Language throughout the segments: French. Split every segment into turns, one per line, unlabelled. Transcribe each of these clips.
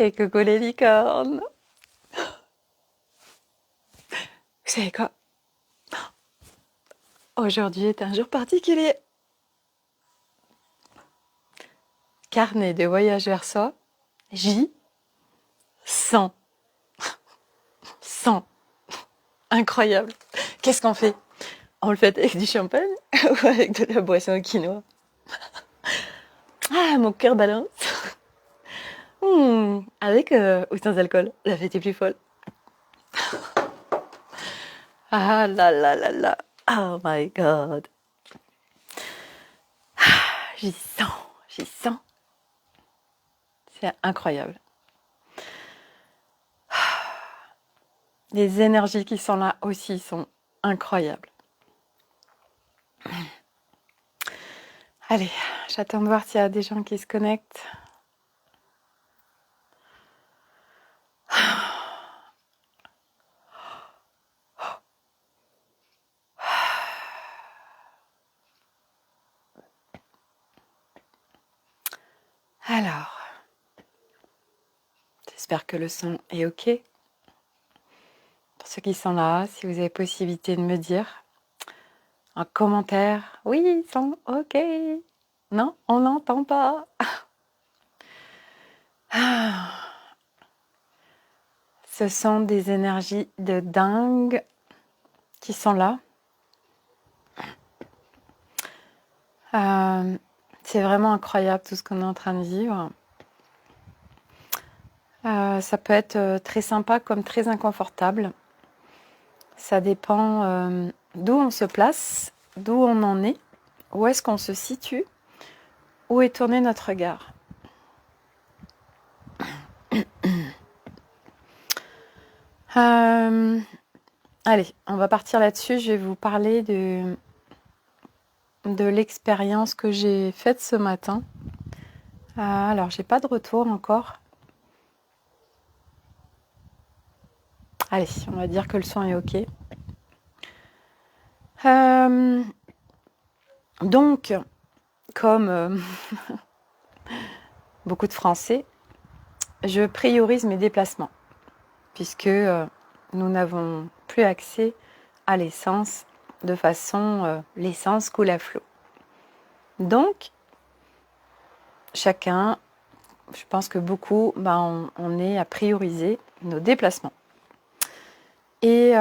Et coucou les licornes. Vous savez quoi? Aujourd'hui est un jour particulier. Carnet de voyage vers soi. J. 100. 100. Incroyable. Qu'est-ce qu'on fait? On le fait avec du champagne ou avec de la boisson au quinoa? Ah, mon cœur balance. Avec ou sans alcool, la fête est plus folle. Ah là là là là. Oh my god. J'y sens. J'y sens. C'est incroyable. Les énergies qui sont là aussi sont incroyables. Allez, j'attends de voir s'il y a des gens qui se connectent. Alors, j'espère que le son est OK. Pour ceux qui sont là, si vous avez possibilité de me dire en commentaire, oui, ils sont OK. Non, on n'entend pas. Ce sont des énergies de dingue qui sont là. C'est vraiment incroyable tout ce qu'on est en train de vivre. Ça peut être très sympa comme très inconfortable. Ça dépend d'où on se place, d'où on en est, où est-ce qu'on se situe, où est tourné notre regard. Allez, on va partir là-dessus. Je vais vous parler de l'expérience que j'ai faite ce matin. Alors, j'ai pas de retour encore. Allez, on va dire que le son est OK. Donc, comme beaucoup de Français, je priorise mes déplacements, puisque nous n'avons plus accès à l'essence de façon l'essence coule à flot. Donc, chacun, je pense que beaucoup, on est à prioriser nos déplacements. Et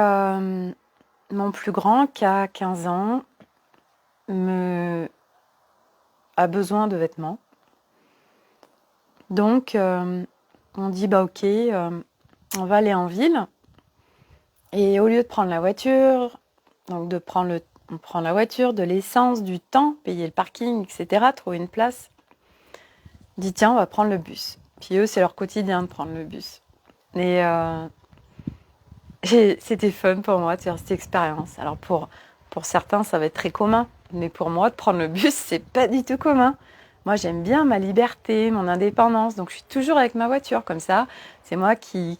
mon plus grand, qui a 15 ans, a besoin de vêtements. Donc, on dit, OK, on va aller en ville. Et au lieu de prendre la voiture, donc on prend la voiture, de l'essence, du temps, payer le parking, etc., trouver une place, on dit, tiens, on va prendre le bus. Puis eux, c'est leur quotidien de prendre le bus. Et c'était fun pour moi de faire cette expérience. Alors pour certains, ça va être très commun. Mais pour moi, de prendre le bus, c'est pas du tout commun. Moi, j'aime bien ma liberté, mon indépendance. Donc, je suis toujours avec ma voiture. Comme ça, c'est moi qui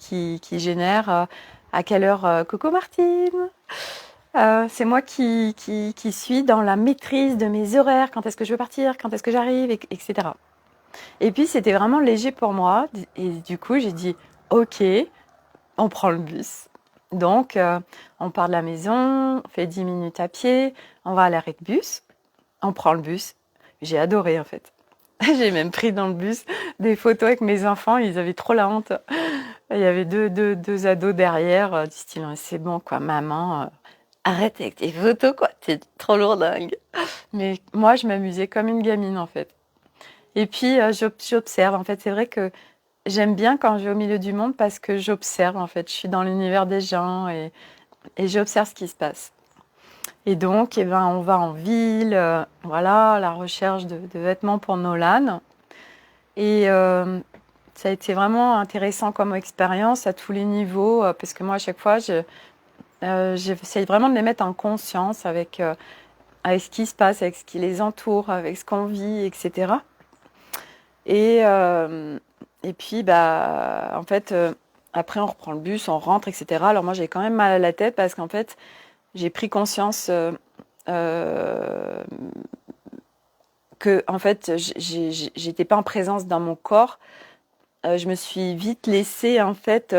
génère à quelle heure Coco Martine. C'est moi qui suis dans la maîtrise de mes horaires. Quand est-ce que je veux partir? Quand est-ce que j'arrive? Etc. Et puis, c'était vraiment léger pour moi. Et du coup, j'ai dit, OK, on prend le bus. Donc, on part de la maison, on fait 10 minutes à pied, on va à l'arrêt de bus, on prend le bus. J'ai adoré en fait. J'ai même pris dans le bus des photos avec mes enfants, ils avaient trop la honte. Il y avait deux ados derrière, du style c'est bon quoi, maman, arrête avec tes photos quoi, t'es trop lourdingue. Mais moi, je m'amusais comme une gamine en fait. Et puis, j'observe. En fait, c'est vrai que j'aime bien quand je vais au milieu du monde parce que j'observe en fait. Je suis dans l'univers des gens et j'observe ce qui se passe. Et donc, on va en ville, voilà, à la recherche de vêtements pour Nolan. Et ça a été vraiment intéressant comme expérience à tous les niveaux, parce que moi, à chaque fois, j'essaye vraiment de les mettre en conscience avec ce qui se passe, avec ce qui les entoure, avec ce qu'on vit, etc. Et puis, en fait, après, on reprend le bus, on rentre, etc. Alors moi, j'ai quand même mal à la tête parce qu'en fait, j'ai pris conscience que, en fait, j'étais pas en présence dans mon corps je me suis vite laissée, en fait,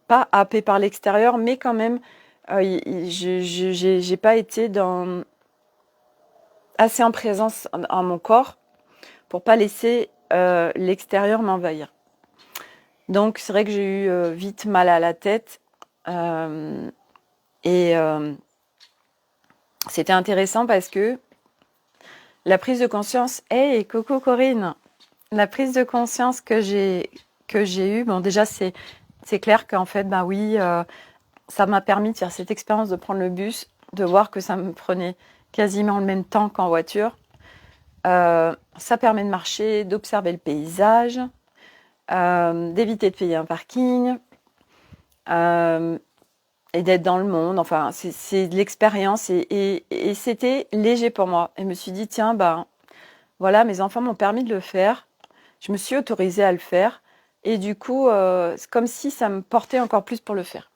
pas happée par l'extérieur, mais quand même, j'ai pas été assez en présence en mon corps pour pas laisser l'extérieur m'envahir. Donc, c'est vrai que j'ai eu vite mal à la tête. Et c'était intéressant parce que la prise de conscience, hey, coucou Corinne, la prise de conscience que j'ai eue, bon déjà c'est clair qu'en fait, ben oui, ça m'a permis de faire cette expérience de prendre le bus, de voir que ça me prenait quasiment le même temps qu'en voiture. Ça permet de marcher, d'observer le paysage, d'éviter de payer un parking et d'être dans le monde. Enfin, c'est de l'expérience et c'était léger pour moi. Et je me suis dit, tiens, ben voilà, mes enfants m'ont permis de le faire. Je me suis autorisée à le faire. Et du coup, c'est comme si ça me portait encore plus pour le faire.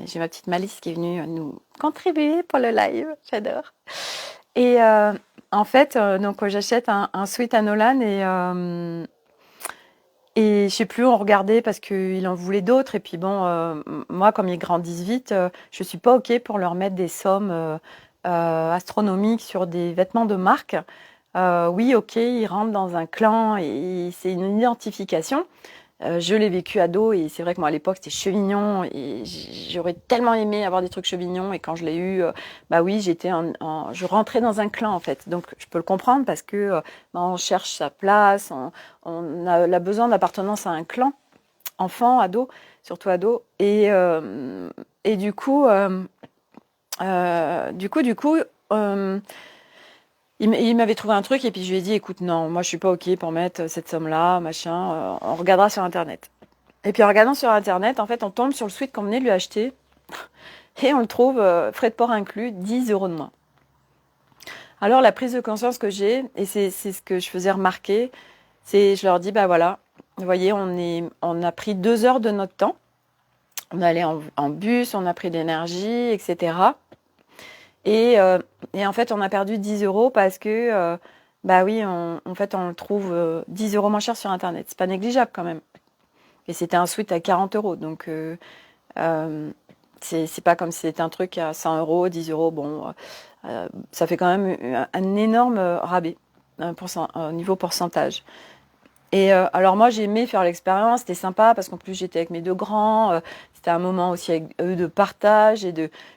J'ai ma petite Malice qui est venue nous contribuer pour le live. J'adore. Et en fait, donc j'achète un sweat à Nolan et je sais plus, on regardait parce qu'il en voulait d'autres. Et puis bon, moi, comme ils grandissent vite, je suis pas OK pour leur mettre des sommes astronomiques sur des vêtements de marque. Oui, OK, ils rentrent dans un clan et c'est une identification. Je l'ai vécu ado et c'est vrai que moi à l'époque c'était chevignon et j'aurais tellement aimé avoir des trucs chevignons et quand je l'ai eu, bah oui, je rentrais dans un clan en fait. Donc je peux le comprendre parce que bah, on cherche sa place, on a besoin d'appartenance à un clan, enfant, ado, surtout ado. Et du coup, il m'avait trouvé un truc et puis je lui ai dit, écoute, non, moi je suis pas OK pour mettre cette somme-là, machin, on regardera sur Internet. Et puis en regardant sur Internet, en fait, on tombe sur le sweat qu'on venait de lui acheter et on le trouve, frais de port inclus, 10 € de moins. Alors la prise de conscience que j'ai, et c'est ce que je faisais remarquer, c'est je leur dis, bah voilà, vous voyez, on a pris 2 heures de notre temps, on est allé en bus, on a pris de l'énergie, etc. Et en fait, on a perdu 10 € parce que, bah oui, en fait, on le trouve 10 € moins cher sur Internet. C'est pas négligeable quand même. Et c'était un sweat à 40 €. Donc, c'est pas comme si c'était un truc à 100 €, 10 €. Bon, ça fait quand même un énorme rabais au niveau pourcentage. Et alors moi j'ai aimé faire l'expérience, c'était sympa parce qu'en plus j'étais avec mes 2 grands, c'était un moment aussi avec eux de partage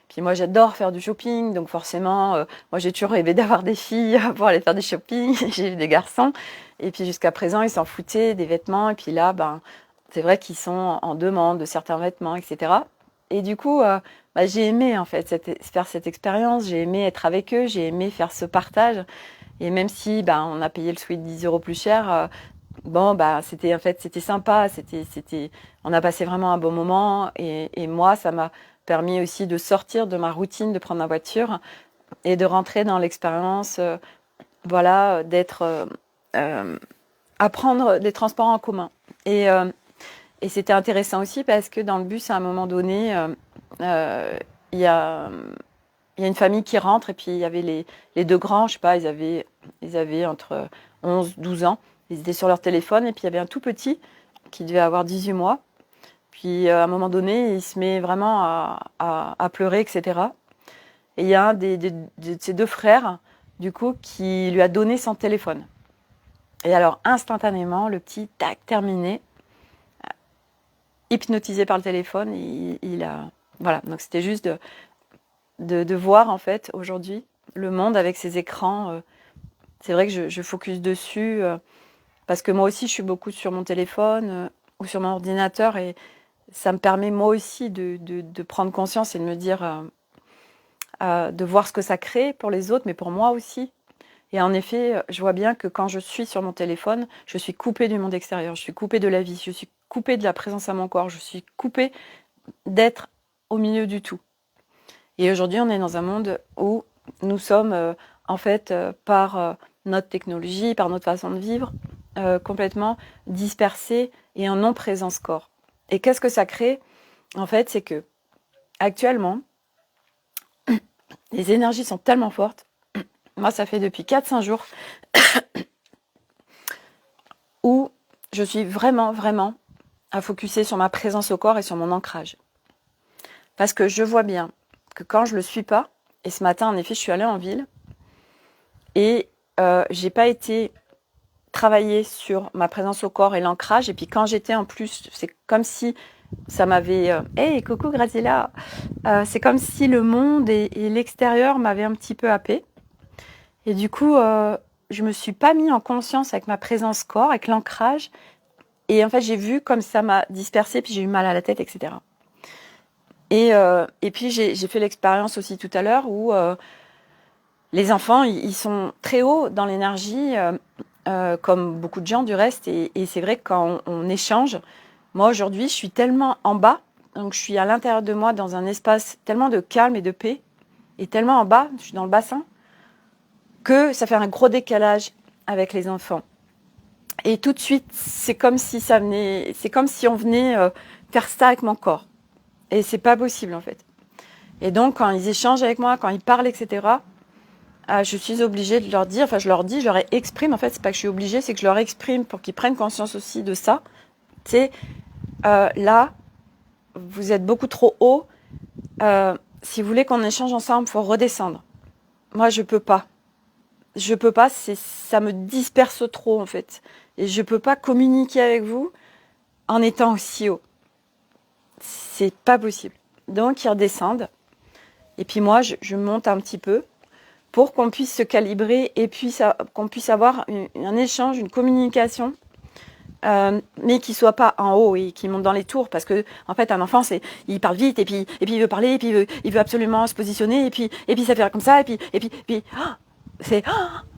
puis moi j'adore faire du shopping donc forcément, moi j'ai toujours rêvé d'avoir des filles pour aller faire du shopping. J'ai eu des garçons et puis jusqu'à présent ils s'en foutaient des vêtements et puis là, ben, c'est vrai qu'ils sont en demande de certains vêtements et cetera. Et du coup, bah, j'ai aimé en fait faire cette expérience, j'ai aimé être avec eux, j'ai aimé faire ce partage et même si, ben, on a payé le sweat 10 € plus cher, bon, bah, c'était sympa, on a passé vraiment un bon moment et moi, ça m'a permis aussi de sortir de ma routine, de prendre ma voiture et de rentrer dans l'expérience, voilà, apprendre des transports en commun. Et c'était intéressant aussi parce que dans le bus, à un moment donné, il y a, il y a une famille qui rentre et puis il y avait les 2 grands, je sais pas, ils avaient entre 11, 12 ans. Ils étaient sur leur téléphone et puis il y avait un tout petit qui devait avoir 18 mois. Puis à un moment donné, il se met vraiment à pleurer, etc. Et il y a un de ses 2 frères, du coup, qui lui a donné son téléphone. Et alors, instantanément, le petit, tac, terminé, hypnotisé par le téléphone, il a... Voilà, donc c'était juste de voir, en fait, aujourd'hui, le monde avec ses écrans. C'est vrai que je focus dessus parce que moi aussi, je suis beaucoup sur mon téléphone ou sur mon ordinateur et ça me permet moi aussi de prendre conscience et de me dire, de voir ce que ça crée pour les autres, mais pour moi aussi. Et en effet, je vois bien que quand je suis sur mon téléphone, je suis coupée du monde extérieur, je suis coupée de la vie, je suis coupée de la présence à mon corps, je suis coupée d'être au milieu du tout. Et aujourd'hui, on est dans un monde où nous sommes, en fait, par notre technologie, par notre façon de vivre, complètement dispersés et en non-présence corps. Et qu'est-ce que ça crée? En fait, c'est que actuellement, les énergies sont tellement fortes. Moi, ça fait depuis 4-5 jours où je suis vraiment, vraiment à focuser sur ma présence au corps et sur mon ancrage. Parce que je vois bien que quand je le suis pas, et ce matin, en effet, je suis allée en ville, et j'ai pas été travailler sur ma présence au corps et l'ancrage. Et puis quand j'étais en plus, c'est comme si ça m'avait... Hey, coucou Graziella. C'est comme si le monde et l'extérieur m'avaient un petit peu happé. Et du coup, je me suis pas mis en conscience avec ma présence corps, avec l'ancrage. Et en fait, j'ai vu comme ça m'a dispersée, puis j'ai eu mal à la tête, etc. Et puis j'ai fait l'expérience aussi tout à l'heure où les enfants, ils sont très hauts dans l'énergie, comme beaucoup de gens du reste. Et c'est vrai que quand on échange, moi aujourd'hui, je suis tellement en bas, donc je suis à l'intérieur de moi dans un espace tellement de calme et de paix, et tellement en bas, je suis dans le bassin, que ça fait un gros décalage avec les enfants. Et tout de suite, c'est comme si on venait faire ça avec mon corps. Et c'est pas possible en fait. Et donc quand ils échangent avec moi, quand ils parlent, etc., je suis obligée de leur dire, enfin je leur dis, je leur exprime, en fait c'est pas que je suis obligée, c'est que je leur exprime pour qu'ils prennent conscience aussi de ça. Tu sais, là, vous êtes beaucoup trop haut. Si vous voulez qu'on échange ensemble, il faut redescendre. Moi, je peux pas. Je peux pas, ça me disperse trop en fait. Et je peux pas communiquer avec vous en étant aussi haut. C'est pas possible. Donc, ils redescendent. Et puis moi, je monte un petit peu pour qu'on puisse se calibrer et puis qu'on puisse avoir un échange, une communication, mais qui soit pas en haut et qui monte dans les tours, parce que en fait un enfant il parle vite et puis il veut parler et puis il veut absolument se positionner et puis ça fait comme ça et puis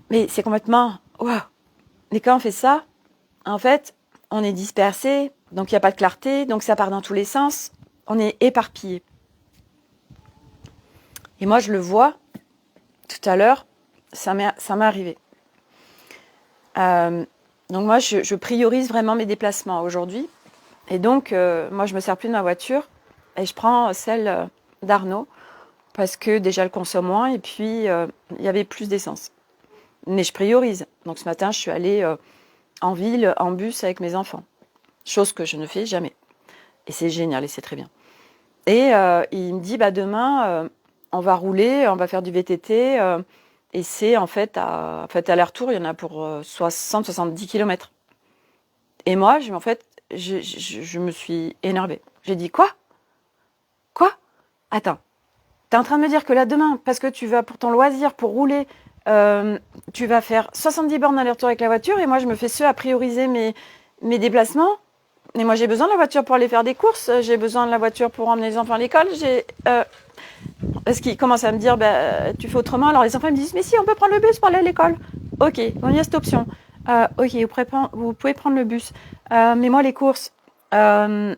mais c'est complètement waouh. Mais quand on fait ça, en fait, on est dispersé, donc il n'y a pas de clarté, donc ça part dans tous les sens, on est éparpillé. Et moi je le vois. Tout à l'heure, ça m'est arrivé. Donc moi, je priorise vraiment mes déplacements aujourd'hui. Et donc, moi, je me sers plus de ma voiture et je prends celle d'Arnaud parce que déjà, elle consomme moins et puis il y avait plus d'essence. Mais je priorise. Donc ce matin, je suis allée en ville, en bus avec mes enfants. Chose que je ne fais jamais. Et c'est génial et c'est très bien. Et il me dit, demain, on va rouler, on va faire du VTT. Et c'est en fait, à l'aller-retour, il y en a pour 60-70 km. Et moi, je me suis énervée. J'ai dit, quoi ? Attends, t'es en train de me dire que là, demain, parce que tu vas pour ton loisir, pour rouler, tu vas faire 70 bornes aller-retour avec la voiture, et moi, je me fais à prioriser mes déplacements. Mais moi, j'ai besoin de la voiture pour aller faire des courses, j'ai besoin de la voiture pour emmener les enfants à l'école, parce qu'ils commencent à me dire, tu fais autrement. Alors les enfants me disent, mais si, on peut prendre le bus pour aller à l'école. Ok, bon, il y a cette option. Ok, vous pouvez prendre le bus. Mais moi, les courses, alors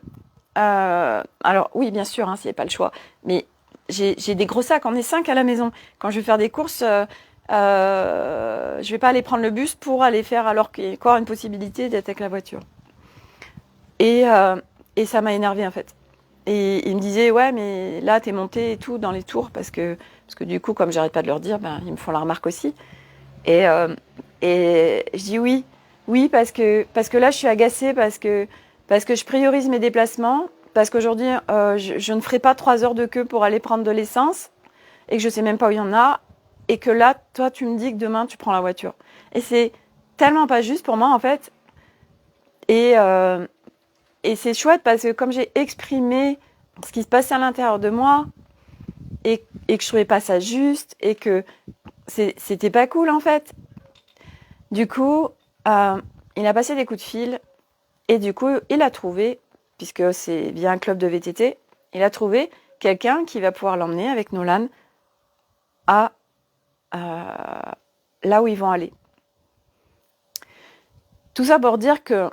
oui, bien sûr, s'il n'y a pas le choix. Mais j'ai des gros sacs, on est 5 à la maison. Quand je vais faire des courses, je vais pas aller prendre le bus pour aller faire alors qu'il y a encore une possibilité d'être avec la voiture. Et ça m'a énervée en fait. Et il me disait, ouais, mais là, t'es monté et tout dans les tours, parce que du coup, comme j'arrête pas de leur dire, ils me font la remarque aussi. Et je dis oui, parce que là, je suis agacée, parce que je priorise mes déplacements, parce qu'aujourd'hui, je ne ferai pas 3 heures de queue pour aller prendre de l'essence, et que je sais même pas où il y en a, et que là, toi, tu me dis que demain, tu prends la voiture. Et c'est tellement pas juste pour moi, en fait. Et c'est chouette parce que comme j'ai exprimé ce qui se passait à l'intérieur de moi et que je trouvais pas ça juste et que c'était pas cool en fait. Du coup, il a passé des coups de fil et du coup, il a trouvé, puisque c'est via un club de VTT, il a trouvé quelqu'un qui va pouvoir l'emmener avec Nolan à là où ils vont aller. Tout ça pour dire que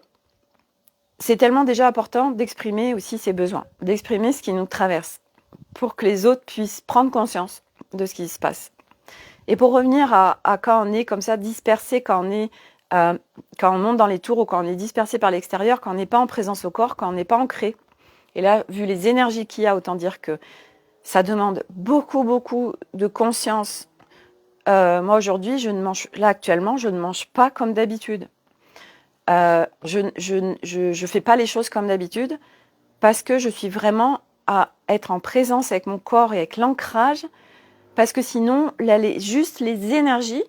c'est tellement déjà important d'exprimer aussi ses besoins, d'exprimer ce qui nous traverse, pour que les autres puissent prendre conscience de ce qui se passe. Et pour revenir à quand on est comme ça dispersé, quand on monte dans les tours ou quand on est dispersé par l'extérieur, quand on n'est pas en présence au corps, quand on n'est pas ancré. Et là, vu les énergies qu'il y a, autant dire que ça demande beaucoup, beaucoup de conscience. Moi, aujourd'hui, actuellement, je ne mange pas comme d'habitude. Je fais pas les choses comme d'habitude parce que je suis vraiment à être en présence avec mon corps et avec l'ancrage, parce que sinon, là, juste les énergies,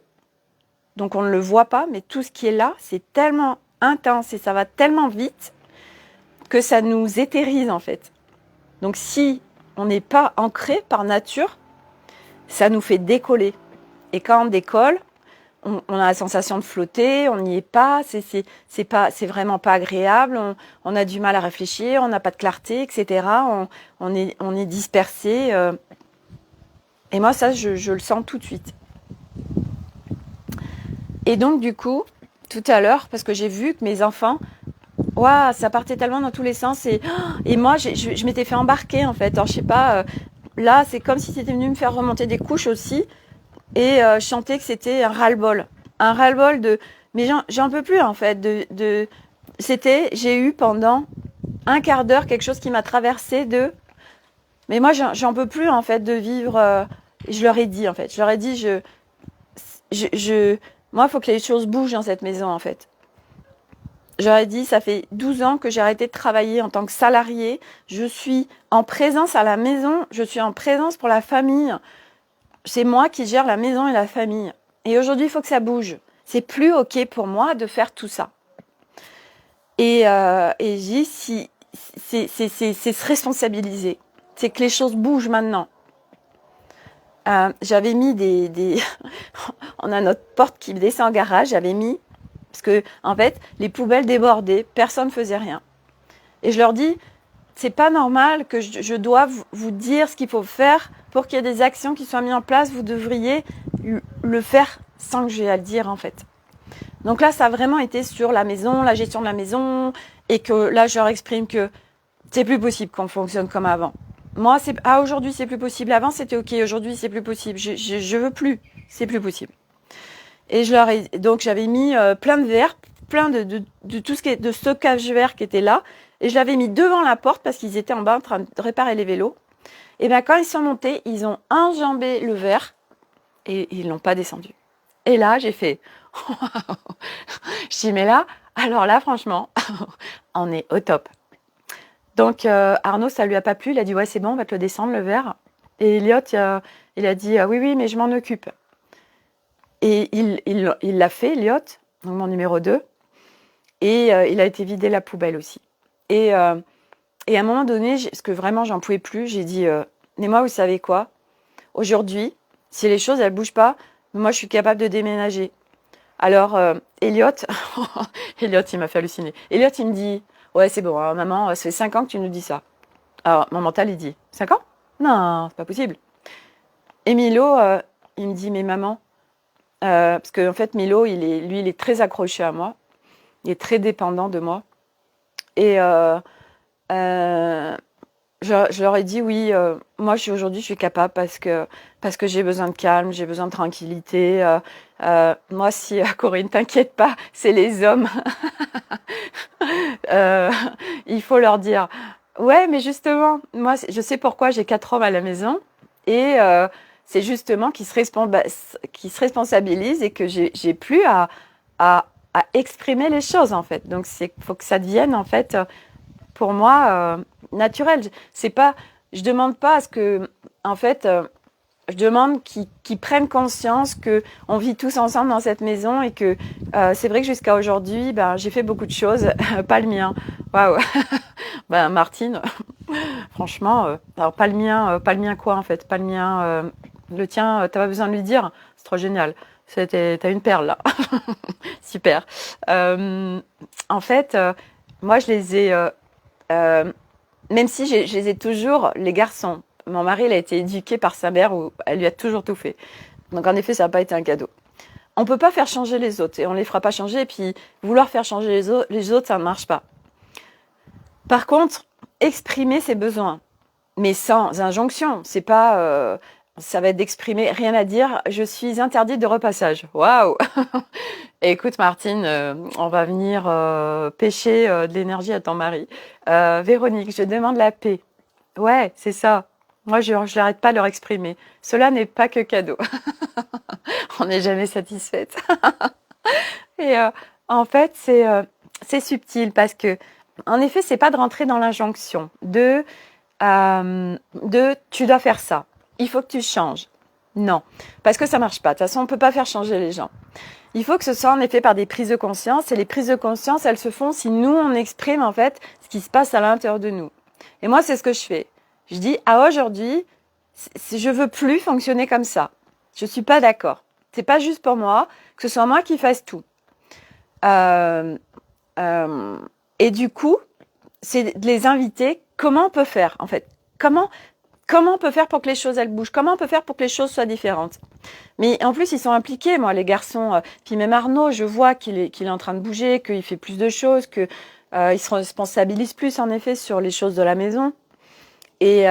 donc on ne le voit pas, mais tout ce qui est là, c'est tellement intense et ça va tellement vite que ça nous éthérise en fait. Donc si on n'est pas ancré par nature, ça nous fait décoller. Et quand on décolle, on a la sensation de flotter, on n'y est pas, c'est vraiment pas agréable, on a du mal à réfléchir, on n'a pas de clarté, etc. On est dispersé. Et moi, ça, je le sens tout de suite. Et donc, du coup, tout à l'heure, parce que j'ai vu que mes enfants, waouh, ça partait tellement dans tous les sens. Et moi, je m'étais fait embarquer, en fait. Alors, je sais pas, là, c'est comme si c'était venu me faire remonter des couches aussi. Et je sentais que c'était un ras-le-bol. Un ras-le-bol de... Mais j'en peux plus, en fait. J'ai eu pendant un quart d'heure quelque chose qui m'a traversé de... Mais moi, j'en peux plus, en fait, de vivre... je leur ai dit, en fait. Je leur ai dit, moi, il faut que les choses bougent dans cette maison, en fait. J'aurais dit, ça fait 12 ans que j'ai arrêté de travailler en tant que salariée. Je suis en présence à la maison. Je suis en présence pour la famille. C'est moi qui gère la maison et la famille. Et aujourd'hui, il faut que ça bouge. C'est plus OK pour moi de faire tout ça. Et je dis, c'est se responsabiliser. C'est que les choses bougent maintenant. J'avais mis on a notre porte qui descend en garage. J'avais mis... Parce que, en fait, les poubelles débordaient. Personne ne faisait rien. Et je leur dis, c'est pas normal que je doive vous dire ce qu'il faut faire pour qu'il y ait des actions qui soient mises en place. Vous devriez le faire sans que j'ai à le dire, en fait. Donc là, ça a vraiment été sur la maison, la gestion de la maison, et que là, je leur exprime que c'est plus possible qu'on fonctionne comme avant. Moi, aujourd'hui, c'est plus possible. Avant, c'était OK. Aujourd'hui, c'est plus possible. Je veux plus. C'est plus possible. Et donc, j'avais mis plein de verres, plein de tout ce qui est de stockage verre qui était là. Et je l'avais mis devant la porte parce qu'ils étaient en bas en train de réparer les vélos. Et bien, quand ils sont montés, ils ont enjambé le verre et ils l'ont pas descendu. Et là, j'ai fait... Je dis, mais là, alors là, franchement, on est au top. Donc, Arnaud, ça lui a pas plu. Il a dit, ouais, c'est bon, on va te le descendre, le verre. Et Elliot, il a dit, oui, mais je m'en occupe. Et il l'a fait, Elliot, donc mon numéro 2. Et il a été vider la poubelle aussi. Et à un moment donné, parce que vraiment, j'en pouvais plus, j'ai dit, mais moi, vous savez quoi? Aujourd'hui, si les choses, elles bougent pas, moi, je suis capable de déménager. Alors, Elliot, Elliot, il m'a fait halluciner. Elliot, il me dit, ouais, c'est bon, alors, maman, ça fait 5 ans que tu nous dis ça. Alors, mon mental, il dit, 5 ans? Non, c'est pas possible. Et Milo, il me dit, mais maman, parce que en fait, Milo, il est très accroché à moi. Il est très dépendant de moi. Et je leur ai dit, oui, moi, aujourd'hui, je suis capable parce que j'ai besoin de calme, j'ai besoin de tranquillité. Moi, si Corinne, t'inquiète pas, c'est les hommes. Il faut leur dire, ouais, mais justement, moi, je sais pourquoi j'ai 4 hommes à la maison. Et c'est justement qu'ils se responsabilisent et que j'ai plus à exprimer les choses, en fait. Donc, faut que ça devienne, en fait, pour moi, naturel. Je demande pas à ce que, en fait, je demande qu'ils prennent conscience qu'on vit tous ensemble dans cette maison et que c'est vrai que jusqu'à aujourd'hui, j'ai fait beaucoup de choses, pas le mien. Waouh. Martine, franchement, alors pas le mien quoi en fait, pas le mien, le tien, t'as pas besoin de lui dire, c'est trop génial. T'as une perle là, super. En fait, moi je les ai, même si je les ai toujours, les garçons. Mon mari, il a été éduqué par sa mère où elle lui a toujours tout fait. Donc en effet, ça n'a pas été un cadeau. On peut pas faire changer les autres et on les fera pas changer. Et puis vouloir faire changer les autres, ça ne marche pas. Par contre, exprimer ses besoins, mais sans injonction. C'est pas, ça va être d'exprimer, rien à dire. Je suis interdite de repassage. Waouh. Écoute Martine, on va venir pêcher de l'énergie à ton mari. Véronique, je demande la paix. Ouais, c'est ça. Moi, je n'arrête pas de leur exprimer. Cela n'est pas que cadeau. On n'est jamais satisfaite. Et en fait, c'est subtil parce que, en effet, c'est pas de rentrer dans l'injonction de tu dois faire ça, il faut que tu changes. Non, parce que ça marche pas. De toute façon, on peut pas faire changer les gens. Il faut que ce soit en effet par des prises de conscience. Et les prises de conscience, elles se font si nous, on exprime en fait ce qui se passe à l'intérieur de nous. Et moi, c'est ce que je fais. Je dis, ah, aujourd'hui, je veux plus fonctionner comme ça. Je suis pas d'accord. C'est pas juste pour moi, que ce soit moi qui fasse tout. Euh, euh, et du coup, c'est de les inviter. Comment on peut faire, en fait? Comment on peut faire pour que les choses, elles bougent? Comment on peut faire pour que les choses soient différentes? Mais en plus, ils sont impliqués, moi, les garçons. Puis même Arnaud, je vois qu'il est en train de bouger, qu'il fait plus de choses, qu'il se responsabilise plus, en effet, sur les choses de la maison. Et,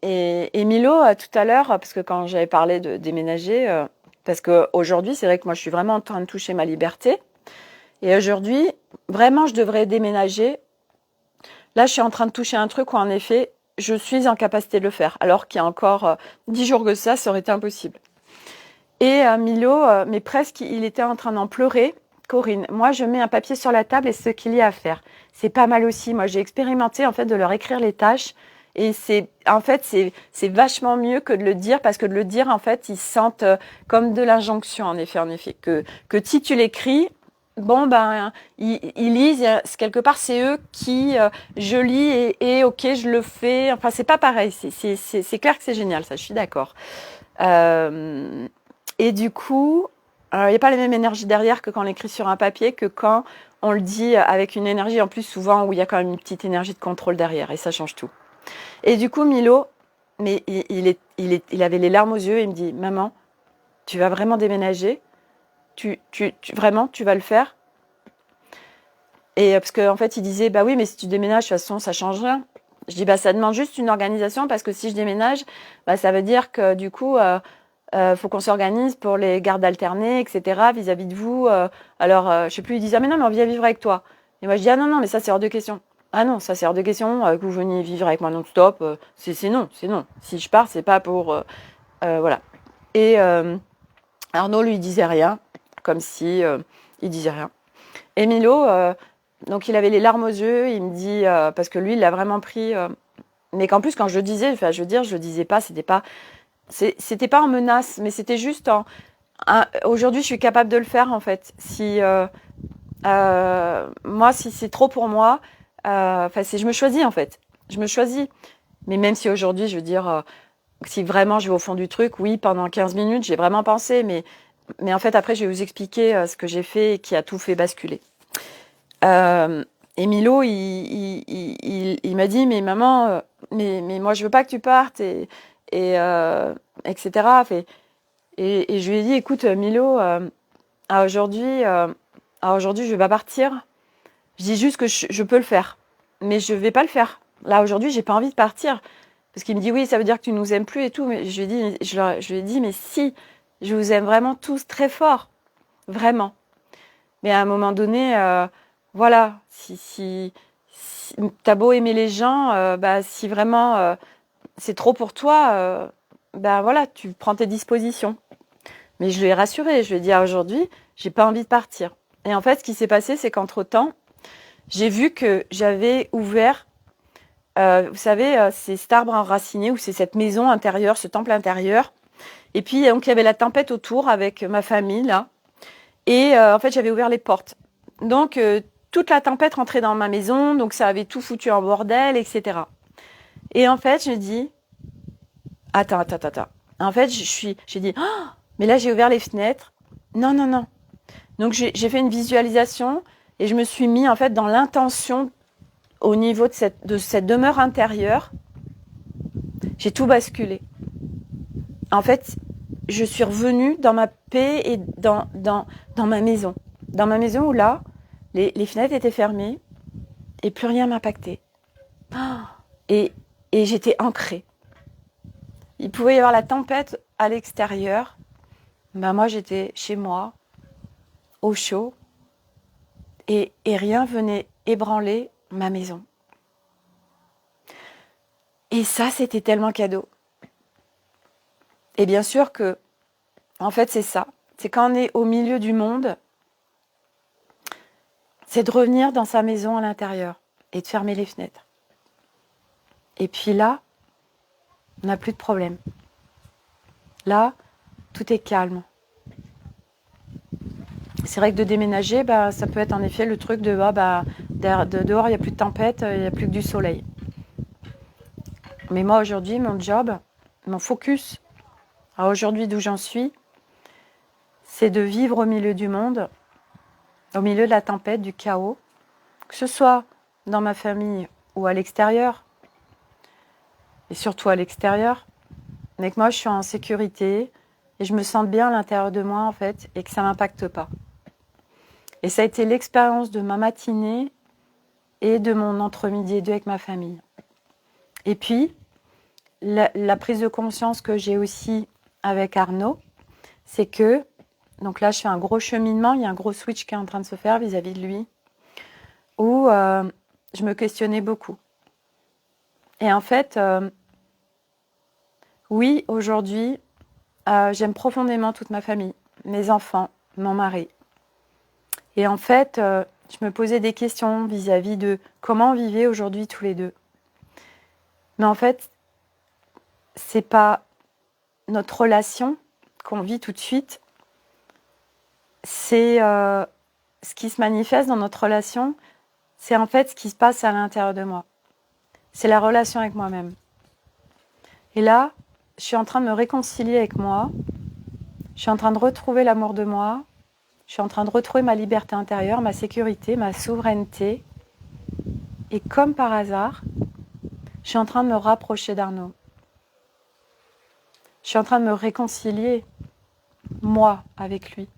et Milo, tout à l'heure, parce que quand j'avais parlé de déménager, parce qu'aujourd'hui, c'est vrai que moi, je suis vraiment en train de toucher ma liberté. Et aujourd'hui, vraiment, je devrais déménager. Là, je suis en train de toucher un truc où, en effet, je suis en capacité de le faire. Alors qu'il y a encore 10 jours que ça aurait été impossible. Et Milo, mais presque, il était en train d'en pleurer. Corinne, moi, je mets un papier sur la table et ce qu'il y a à faire. C'est pas mal aussi. Moi, j'ai expérimenté, en fait, de leur écrire les tâches. Et c'est vachement mieux que de le dire, parce que de le dire, en fait, ils se sentent comme de l'injonction, en effet. Que si tu l'écris, bon, ben, ils lisent, quelque part, c'est eux qui, je lis et ok, je le fais. Enfin, c'est pas pareil. C'est clair que c'est génial, ça, je suis d'accord. Et du coup, il n'y a pas la même énergie derrière que quand on l'écrit sur un papier, que quand on le dit avec une énergie, en plus souvent où il y a quand même une petite énergie de contrôle derrière, et ça change tout. Et du coup, Milo, mais il avait les larmes aux yeux, et il me dit, maman, tu vas vraiment déménager? Vraiment, tu vas le faire? Et parce qu'en fait, il disait, bah oui, mais si tu déménages, de toute façon, ça change rien. Je dis, bah ça demande juste une organisation, parce que si je déménage, bah ça veut dire que du coup, faut qu'on s'organise pour les gardes alternées, etc., vis-à-vis de vous. Alors, je sais plus, il disait, ah mais non, mais on vient vivre avec toi. Et moi, je dis, ah non, non, mais ça, c'est hors de question. Ah non, ça, c'est hors de question que vous veniez vivre avec moi non-stop. C'est non, c'est non. Si je pars, c'est pas pour... voilà. Et Arnaud lui disait rien, comme si il disait rien. Et Milo, donc il avait les larmes aux yeux, il me dit, parce que lui, il l'a vraiment pris... mais qu'en plus, quand je le disais, enfin, je veux dire, je le disais pas, c'était pas en menace, mais c'était juste aujourd'hui, je suis capable de le faire, en fait. Si moi, si c'est trop pour moi, je me choisis, en fait. Je me choisis. Mais même si aujourd'hui, je veux dire, si vraiment je vais au fond du truc, oui, pendant 15 minutes, j'ai vraiment pensé, mais en fait, après, je vais vous expliquer ce que j'ai fait et qui a tout fait basculer. Et Milo, il m'a dit, mais maman, mais moi, je veux pas que tu partes, et etc. Et je lui ai dit, écoute, Milo, aujourd'hui, je vais pas partir. Je dis juste que je peux le faire, mais je vais pas le faire. Là, aujourd'hui, j'ai pas envie de partir. Parce qu'il me dit, oui, ça veut dire que tu nous aimes plus et tout. Mais je lui ai dit, je lui ai dit, mais si, je vous aime vraiment tous très fort. Vraiment. Mais à un moment donné, voilà, si t'as beau aimer les gens, bah, si vraiment c'est trop pour toi, ben voilà, tu prends tes dispositions. Mais je lui ai rassuré, je lui ai dit, aujourd'hui, j'ai pas envie de partir. Et en fait, ce qui s'est passé, c'est qu'entre-temps, j'ai vu que j'avais ouvert, vous savez, c'est cet arbre enraciné, ou c'est cette maison intérieure, ce temple intérieur. Et puis, donc, il y avait la tempête autour avec ma famille, là. Et en fait, j'avais ouvert les portes. Donc, toute la tempête rentrait dans ma maison, donc ça avait tout foutu en bordel, etc. Et en fait, je dis, attends. En fait, j'ai dit, oh, mais là, j'ai ouvert les fenêtres. Non, non, non. Donc, j'ai fait une visualisation et je me suis mis, en fait, dans l'intention au niveau de cette demeure intérieure. J'ai tout basculé. En fait, je suis revenue dans ma paix et dans ma maison. Dans ma maison où là, les fenêtres étaient fermées et plus rien m'impactait. Et j'étais ancrée. Il pouvait y avoir la tempête à l'extérieur. Ben moi, j'étais chez moi, au chaud, et rien venait ébranler ma maison. Et ça, c'était tellement cadeau. Et bien sûr que, en fait, c'est ça. C'est quand on est au milieu du monde, c'est de revenir dans sa maison à l'intérieur et de fermer les fenêtres. Et puis là, on n'a plus de problème. Là, tout est calme. C'est vrai que de déménager, ça peut être en effet le truc de dehors, il n'y a plus de tempête, il n'y a plus que du soleil. Mais moi, aujourd'hui, mon job, mon focus, à aujourd'hui d'où j'en suis, c'est de vivre au milieu du monde, au milieu de la tempête, du chaos, que ce soit dans ma famille ou à l'extérieur, et surtout à l'extérieur, mais que moi, je suis en sécurité et je me sens bien à l'intérieur de moi, en fait, et que ça ne m'impacte pas. Et ça a été l'expérience de ma matinée et de mon entre-midi et deux avec ma famille. Et puis, la prise de conscience que j'ai aussi avec Arnaud, c'est que, donc là, je fais un gros cheminement, il y a un gros switch qui est en train de se faire vis-à-vis de lui, où je me questionnais beaucoup. Et en fait, oui, aujourd'hui, j'aime profondément toute ma famille, mes enfants, mon mari. Et en fait, je me posais des questions vis-à-vis de comment on vivait aujourd'hui tous les deux. Mais en fait, c'est pas notre relation qu'on vit tout de suite, c'est ce qui se manifeste dans notre relation, c'est en fait ce qui se passe à l'intérieur de moi. C'est la relation avec moi-même. Et là, je suis en train de me réconcilier avec moi, je suis en train de retrouver l'amour de moi, je suis en train de retrouver ma liberté intérieure, ma sécurité, ma souveraineté. Et comme par hasard, je suis en train de me rapprocher d'Arnaud. Je suis en train de me réconcilier, moi, avec lui.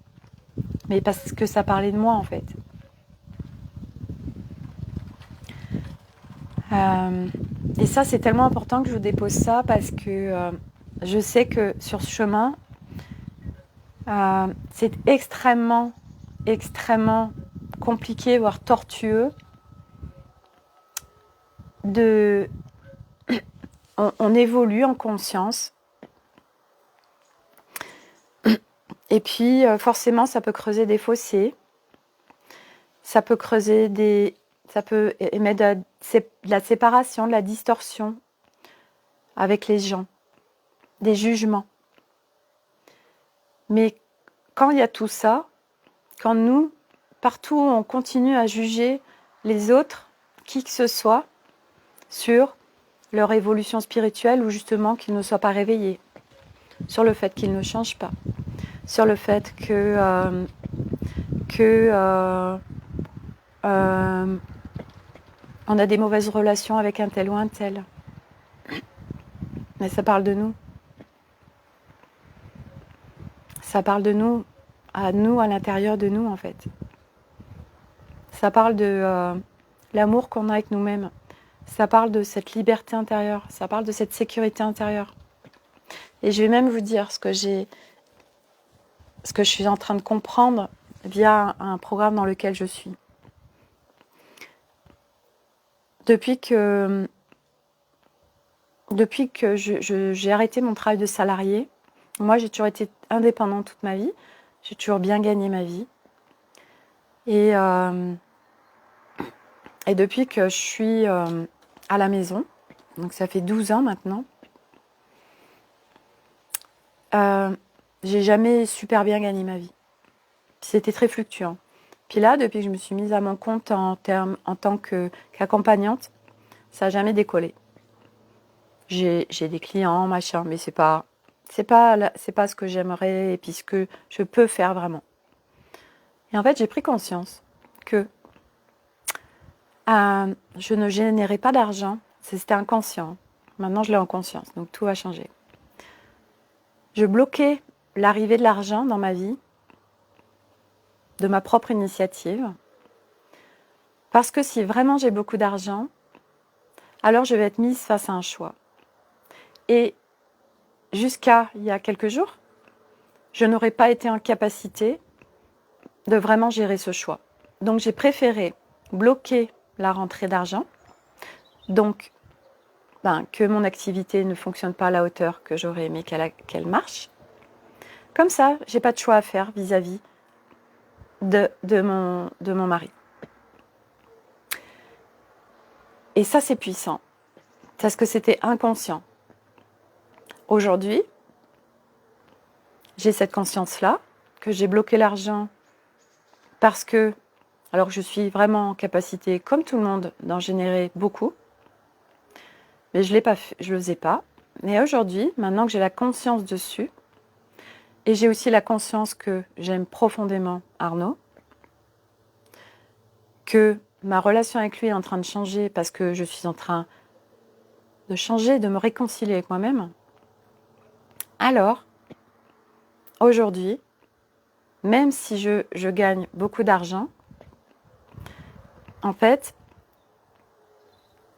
Mais parce que ça parlait de moi, en fait. Et ça, c'est tellement important que je vous dépose ça parce que je sais que sur ce chemin, c'est extrêmement, extrêmement compliqué, voire tortueux. On évolue en conscience. Et puis, forcément, ça peut creuser des fossés. Ça peut émettre de la séparation, de la distorsion avec les gens, des jugements. Mais quand il y a tout ça, quand nous, partout, on continue à juger les autres, qui que ce soit, sur leur évolution spirituelle ou justement qu'ils ne soient pas réveillés, sur le fait qu'ils ne changent pas, sur le fait que on a des mauvaises relations avec un tel ou un tel. Mais ça parle de nous. Ça parle de nous, à l'intérieur de nous, en fait. Ça parle de l'amour qu'on a avec nous-mêmes. Ça parle de cette liberté intérieure. Ça parle de cette sécurité intérieure. Et je vais même vous dire ce que je suis en train de comprendre via un programme dans lequel je suis. Depuis que j'ai arrêté mon travail de salarié, moi j'ai toujours été indépendante toute ma vie, j'ai toujours bien gagné ma vie. Et depuis que je suis à la maison, donc ça fait 12 ans maintenant, j'ai jamais super bien gagné ma vie. C'était très fluctuant. Puis là, depuis que je me suis mise à mon compte en tant qu'accompagnante, ça n'a jamais décollé. J'ai des clients, machin, mais c'est pas ce que j'aimerais et puis ce que je peux faire vraiment. Et en fait, j'ai pris conscience que je ne générais pas d'argent. C'était inconscient. Maintenant, je l'ai en conscience, donc tout va changer. Je bloquais l'arrivée de l'argent dans ma vie, de ma propre initiative, parce que si vraiment j'ai beaucoup d'argent, alors je vais être mise face à un choix. Et jusqu'à il y a quelques jours, je n'aurais pas été en capacité de vraiment gérer ce choix. Donc j'ai préféré bloquer la rentrée d'argent, donc que mon activité ne fonctionne pas à la hauteur que j'aurais aimé qu'elle marche. Comme ça, j'ai pas de choix à faire vis-à-vis de mon mari. Et ça, c'est puissant, parce que c'était inconscient. Aujourd'hui, j'ai cette conscience-là, que j'ai bloqué l'argent parce que, alors que je suis vraiment en capacité, comme tout le monde, d'en générer beaucoup, mais je ne le faisais pas. Mais aujourd'hui, maintenant que j'ai la conscience dessus, et j'ai aussi la conscience que j'aime profondément Arnaud, que ma relation avec lui est en train de changer parce que je suis en train de changer, de me réconcilier avec moi-même, alors, aujourd'hui, même si je gagne beaucoup d'argent, en fait,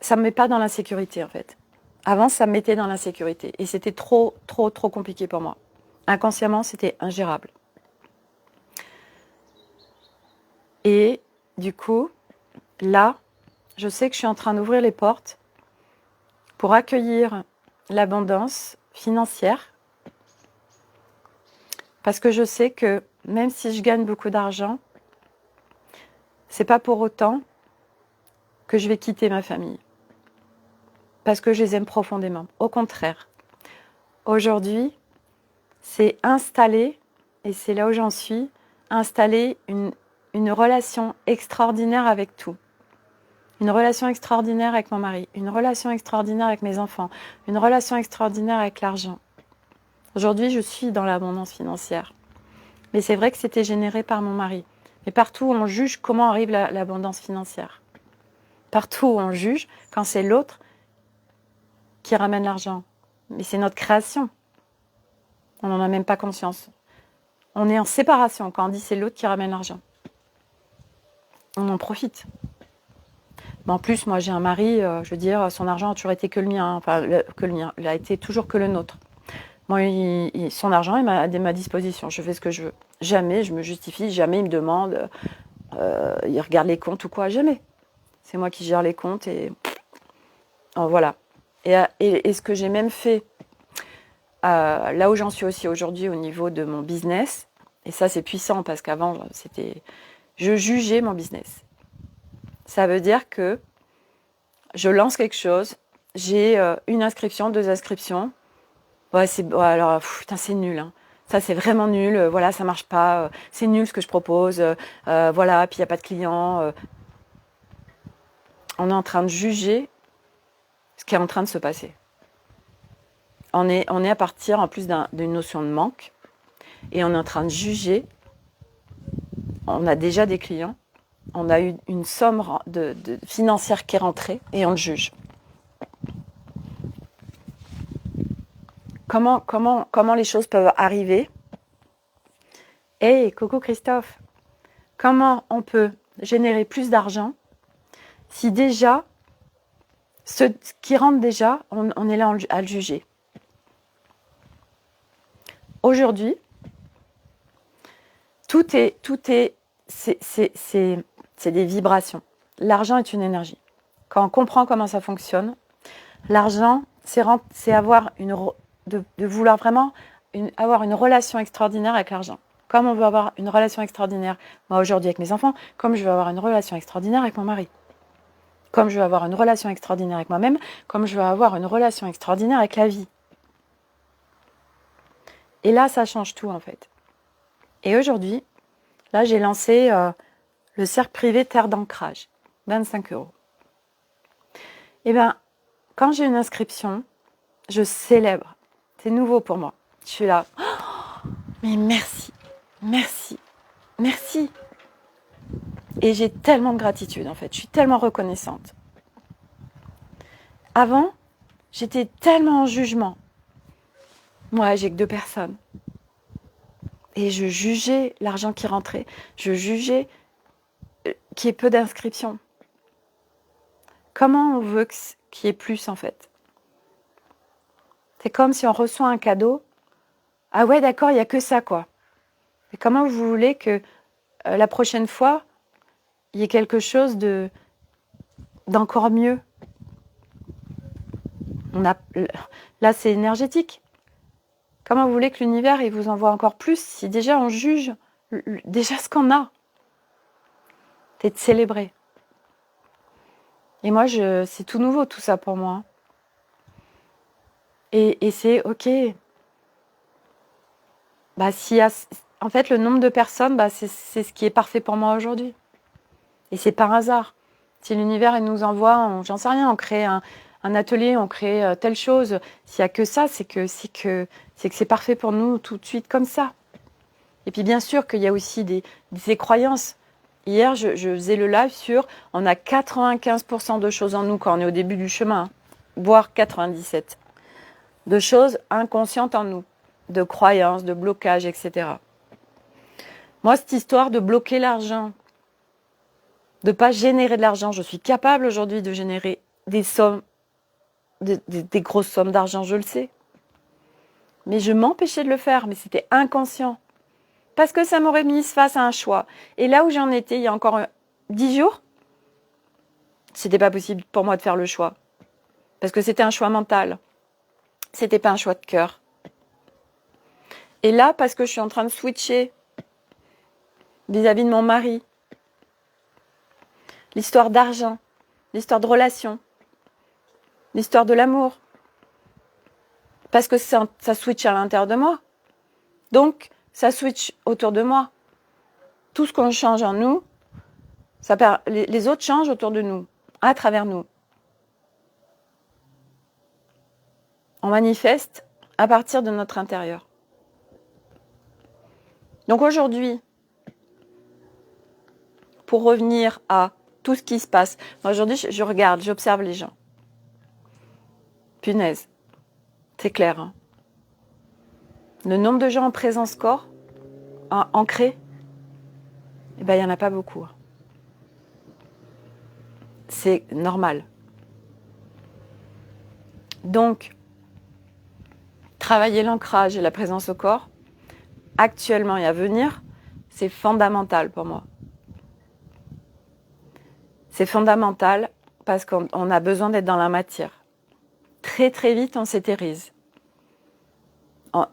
ça ne me met pas dans l'insécurité, en fait. Avant, ça me mettait dans l'insécurité. Et c'était trop compliqué pour moi. Inconsciemment, c'était ingérable. Et du coup, là, je sais que je suis en train d'ouvrir les portes pour accueillir l'abondance financière. Parce que je sais que même si je gagne beaucoup d'argent, c'est pas pour autant que je vais quitter ma famille. Parce que je les aime profondément. Au contraire, aujourd'hui, c'est installer, et c'est là où j'en suis, installer une relation extraordinaire avec tout. Une relation extraordinaire avec mon mari, une relation extraordinaire avec mes enfants, une relation extraordinaire avec l'argent. Aujourd'hui, je suis dans l'abondance financière. Mais c'est vrai que c'était généré par mon mari. Mais partout où on juge comment arrive l'abondance financière. Partout où on juge quand c'est l'autre qui ramène l'argent. Mais c'est notre création. On n'en a même pas conscience. On est en séparation quand on dit c'est l'autre qui ramène l'argent. On en profite. Mais en plus, moi j'ai un mari, je veux dire, son argent a toujours été que le mien. Enfin, que le mien. Il a été toujours que le nôtre. Moi, son argent est à ma disposition. Je fais ce que je veux. Jamais je me justifie, jamais il me demande, il regarde les comptes ou quoi. Jamais. C'est moi qui gère les comptes et voilà. Et ce que j'ai même fait, là où j'en suis aussi aujourd'hui au niveau de mon business, et ça c'est puissant parce qu'avant je jugeais mon business. Ça veut dire que je lance quelque chose, j'ai une inscription, 2 inscriptions. Ouais, alors putain, c'est nul. Hein. Ça c'est vraiment nul. Voilà, ça marche pas. C'est nul ce que je propose. Voilà, puis il y a pas de clients. On est en train de juger ce qui est en train de se passer. On est à partir en plus d'une notion de manque et on est en train de juger. On a déjà des clients. On a eu une somme financière qui est rentrée et on le juge. Comment les choses peuvent arriver? Hey, coucou Christophe. Comment on peut générer plus d'argent si déjà, ce qui rentre déjà, on est là à le juger? Aujourd'hui, c'est des vibrations. L'argent est une énergie. Quand on comprend comment ça fonctionne, l'argent, c'est avoir de vouloir vraiment avoir une relation extraordinaire avec l'argent. Comme on veut avoir une relation extraordinaire, moi aujourd'hui avec mes enfants, comme je veux avoir une relation extraordinaire avec mon mari. Comme je veux avoir une relation extraordinaire avec moi-même, comme je veux avoir une relation extraordinaire avec la vie. Et là, ça change tout en fait. Et aujourd'hui, là, j'ai lancé le cercle privé Terre d'ancrage, 25 €. Et bien, quand j'ai une inscription, je célèbre. C'est nouveau pour moi. Je suis là. Oh, mais merci, merci, merci. Et j'ai tellement de gratitude en fait. Je suis tellement reconnaissante. Avant, j'étais tellement en jugement. Moi, j'ai que 2 personnes. Et je jugeais l'argent qui rentrait. Je jugeais qu'il y ait peu d'inscriptions. Comment on veut qu'il y ait plus en fait? C'est comme si on reçoit un cadeau. Ah ouais, d'accord, il n'y a que ça quoi. Et comment vous voulez que la prochaine fois, il y ait quelque chose d'encore mieux? Là, c'est énergétique. Comment vous voulez que l'univers il vous envoie encore plus si déjà on juge déjà ce qu'on a? C'est de célébrer. Et moi, c'est tout nouveau tout ça pour moi. Et c'est OK. Bah, en fait, le nombre de personnes, bah, c'est ce qui est parfait pour moi aujourd'hui. Et c'est par hasard. Si l'univers il nous envoie, j'en sais rien, on crée un atelier, on crée telle chose. S'il n'y a que ça, c'est que c'est parfait pour nous tout de suite comme ça. Et puis bien sûr qu'il y a aussi des croyances. Hier, je faisais le live sur on a 95% de choses en nous quand on est au début du chemin, hein, voire 97%. De choses inconscientes en nous, de croyances, de blocages, etc. Moi, cette histoire de bloquer l'argent, de ne pas générer de l'argent, je suis capable aujourd'hui de générer des sommes, des grosses sommes d'argent, je le sais. Mais je m'empêchais de le faire, mais c'était inconscient. Parce que ça m'aurait mis face à un choix. Et là où j'en étais il y a encore 10 jours, c'était pas possible pour moi de faire le choix. Parce que c'était un choix mental. C'était pas un choix de cœur. Et là, parce que je suis en train de switcher vis-à-vis de mon mari, l'histoire d'argent, l'histoire de relation, l'histoire de l'amour, parce que ça switch à l'intérieur de moi. Donc, ça switch autour de moi. Tout ce qu'on change en nous, les autres changent autour de nous, à travers nous. On manifeste à partir de notre intérieur. Donc aujourd'hui, pour revenir à tout ce qui se passe, moi aujourd'hui je regarde, j'observe les gens. Punaise, c'est clair. Hein. Le nombre de gens en présence corps, ancrés, eh ben, il n'y en a pas beaucoup. Hein. C'est normal. Donc, travailler l'ancrage et la présence au corps, actuellement et à venir, c'est fondamental pour moi. C'est fondamental parce qu'on a besoin d'être dans la matière. Très très vite, on s'éthérise.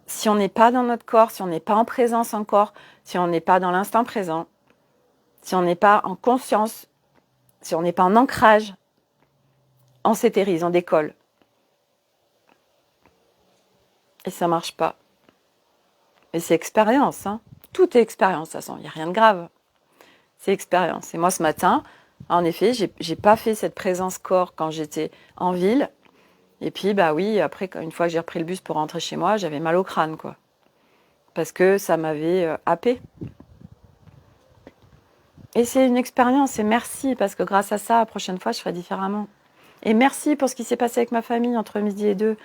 Si on n'est pas dans notre corps, si on n'est pas en présence encore, si on n'est pas dans l'instant présent, si on n'est pas en conscience, si on n'est pas en ancrage, on s'éthérise, on décolle. Et ça ne marche pas. Et c'est expérience. Hein. Tout est expérience, de toute façon, il n'y a rien de grave. C'est expérience. Et moi, ce matin, en effet, j'ai pas fait cette présence corps quand j'étais en ville. Et puis, bah oui, après, une fois que j'ai repris le bus pour rentrer chez moi, j'avais mal au crâne, quoi. Parce que ça m'avait happé. Et c'est une expérience, et merci, parce que grâce à ça, la prochaine fois, je ferai différemment. Et merci pour ce qui s'est passé avec ma famille entre midi et 2.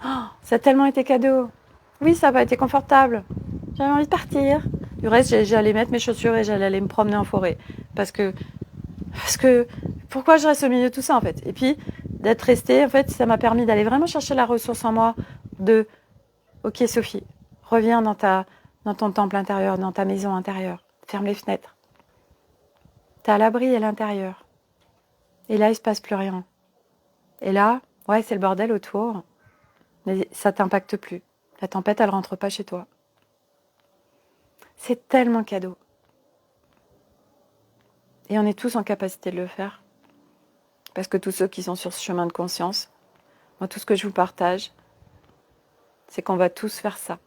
Oh, ça a tellement été cadeau. Oui, ça n'a pas été confortable. J'avais envie de partir. Du reste, j'allais mettre mes chaussures et j'allais aller me promener en forêt. Parce que, pourquoi je reste au milieu de tout ça, en fait? Et puis, d'être restée, en fait, ça m'a permis d'aller vraiment chercher la ressource en moi de, ok, Sophie, reviens dans ton temple intérieur, dans ta maison intérieure. Ferme les fenêtres. T'es à l'abri à l'intérieur. Et là, il se passe plus rien. Et là, ouais, c'est le bordel autour, mais ça t'impacte plus. La tempête, elle rentre pas chez toi. C'est tellement cadeau. Et on est tous en capacité de le faire. Parce que tous ceux qui sont sur ce chemin de conscience, moi, tout ce que je vous partage, c'est qu'on va tous faire ça.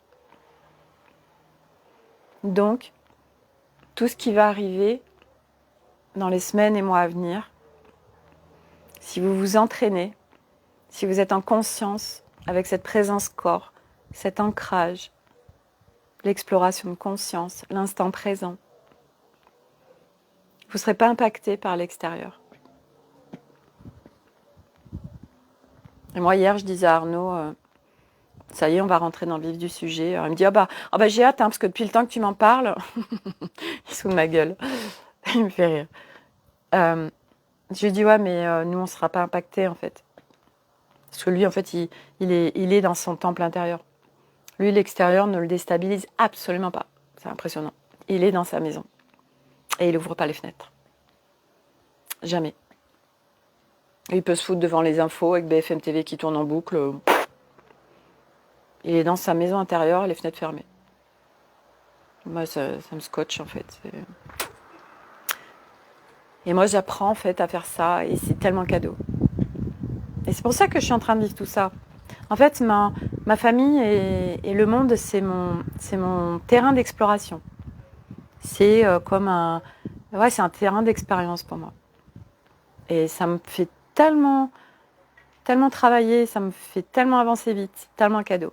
Donc, tout ce qui va arriver dans les semaines et mois à venir, si vous vous entraînez, si vous êtes en conscience avec cette présence corps, cet ancrage, l'exploration de conscience, l'instant présent, vous ne serez pas impacté par l'extérieur. Et moi, hier, je disais à Arnaud, ça y est, on va rentrer dans le vif du sujet. Alors, il me dit, j'ai hâte, parce que depuis le temps que tu m'en parles, il se fout de ma gueule. Il me fait rire. Je lui dis, ouais, mais nous, on ne sera pas impactés, en fait. Parce que lui, en fait, il est dans son temple intérieur. Lui, l'extérieur ne le déstabilise absolument pas. C'est impressionnant. Il est dans sa maison. Et il n'ouvre pas les fenêtres. Jamais. Il peut se foutre devant les infos avec BFM TV qui tourne en boucle. Il est dans sa maison intérieure, les fenêtres fermées. Moi, ça me scotche, en fait. Et moi, j'apprends en fait à faire ça et c'est tellement cadeau. Et c'est pour ça que je suis en train de vivre tout ça. En fait, ma famille et le monde, c'est mon terrain d'exploration. C'est comme c'est un terrain d'expérience pour moi. Et ça me fait tellement, tellement travailler, ça me fait tellement avancer vite, c'est tellement cadeau.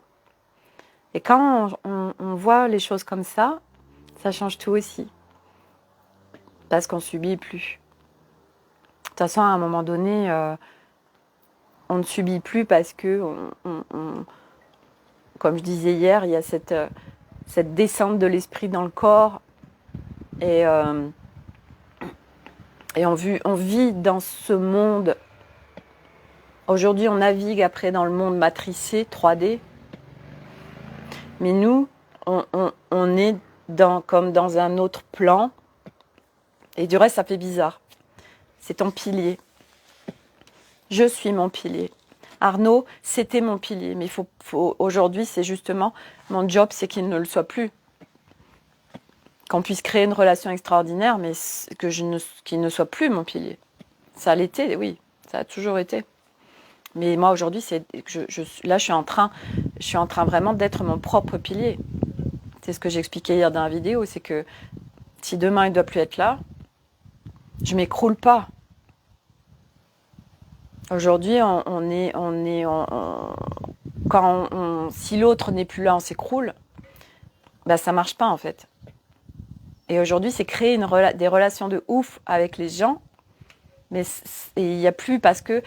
Et quand on voit les choses comme ça change tout aussi. Parce qu'on subit plus. De toute façon, à un moment donné, on ne subit plus parce que, comme je disais hier, il y a cette descente de l'esprit dans le corps. Et on vit dans ce monde. Aujourd'hui, on navigue après dans le monde matricé, 3D. Mais nous, on est comme dans un autre plan. Et du reste, ça fait bizarre. C'est ton pilier. Je suis mon pilier. Arnaud, c'était mon pilier. Mais aujourd'hui, c'est justement, mon job, c'est qu'il ne le soit plus. Qu'on puisse créer une relation extraordinaire, mais qu'il ne soit plus mon pilier. Ça l'était, oui. Ça a toujours été. Mais moi, aujourd'hui, là, je suis en train vraiment d'être mon propre pilier. C'est ce que j'expliquais hier dans la vidéo, c'est que si demain, il ne doit plus être là, je ne m'écroule pas. Aujourd'hui, si l'autre n'est plus là, on s'écroule. Ben, ça ne marche pas, en fait. Et aujourd'hui, c'est créer des relations de ouf avec les gens. Mais il n'y a plus parce qu'il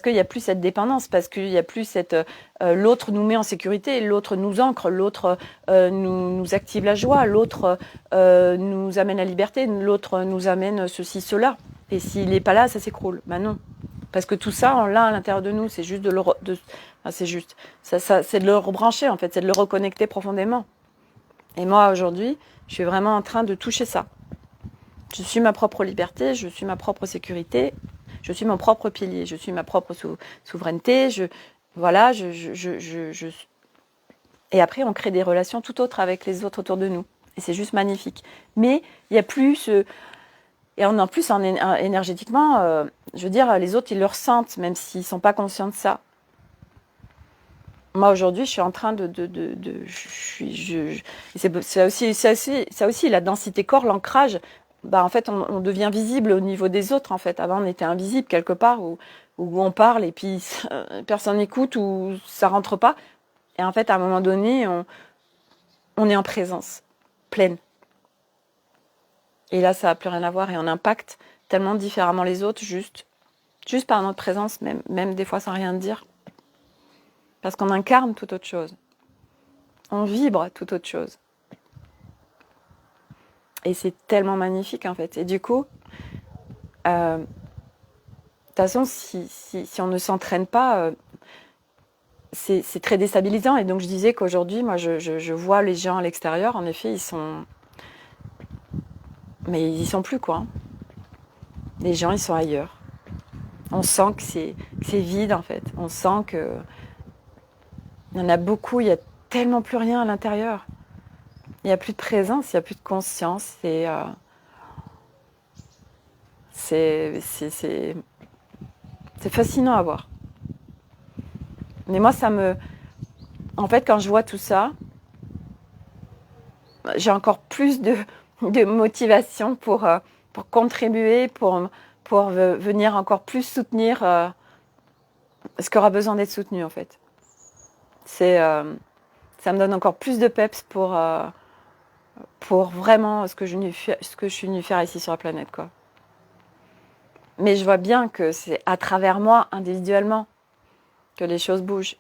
n'y a plus cette dépendance, parce qu'il n'y a plus cette l'autre nous met en sécurité, l'autre nous ancre, l'autre nous active la joie, l'autre nous amène la liberté, l'autre nous amène ceci, cela. Et s'il n'est pas là, ça s'écroule. Ben non, parce que tout ça, on l'a à l'intérieur de nous. C'est juste de le rebrancher en fait, c'est de le reconnecter profondément. Et moi aujourd'hui, je suis vraiment en train de toucher ça. Je suis ma propre liberté, je suis ma propre sécurité, je suis mon propre pilier, je suis ma propre souveraineté. Et après, on crée des relations tout autres avec les autres autour de nous. Et c'est juste magnifique. Mais il n'y a plus Et en plus, énergétiquement, je veux dire, les autres, ils le ressentent, même s'ils ne sont pas conscients de ça. Moi, aujourd'hui, je suis en train ça aussi, la densité corps, l'ancrage. En fait, on devient visible au niveau des autres, en fait. Avant, on était invisible quelque part où on parle et puis personne n'écoute ou ça rentre pas. Et en fait, à un moment donné, on est en présence pleine. Et là, ça n'a plus rien à voir et on impacte tellement différemment les autres juste par notre présence, même des fois sans rien dire. Parce qu'on incarne tout autre chose. On vibre tout autre chose. Et c'est tellement magnifique en fait. Et du coup, de toute façon, si on ne s'entraîne pas, c'est très déstabilisant. Et donc je disais qu'aujourd'hui, moi, je vois les gens à l'extérieur, en effet, mais ils y sont plus, quoi. Les gens, ils sont ailleurs. On sent que c'est vide, en fait. On sent que il y en a beaucoup, il n'y a tellement plus rien à l'intérieur. Il n'y a plus de présence, il n'y a plus de conscience. C'est fascinant à voir. Mais moi, en fait, quand je vois tout ça, j'ai encore plus de motivation pour contribuer, pour venir encore plus soutenir ce qui aura besoin d'être soutenu, en fait. Ça me donne encore plus de peps pour vraiment ce que je suis venue faire ici sur la planète, quoi. Mais je vois bien que c'est à travers moi, individuellement, que les choses bougent.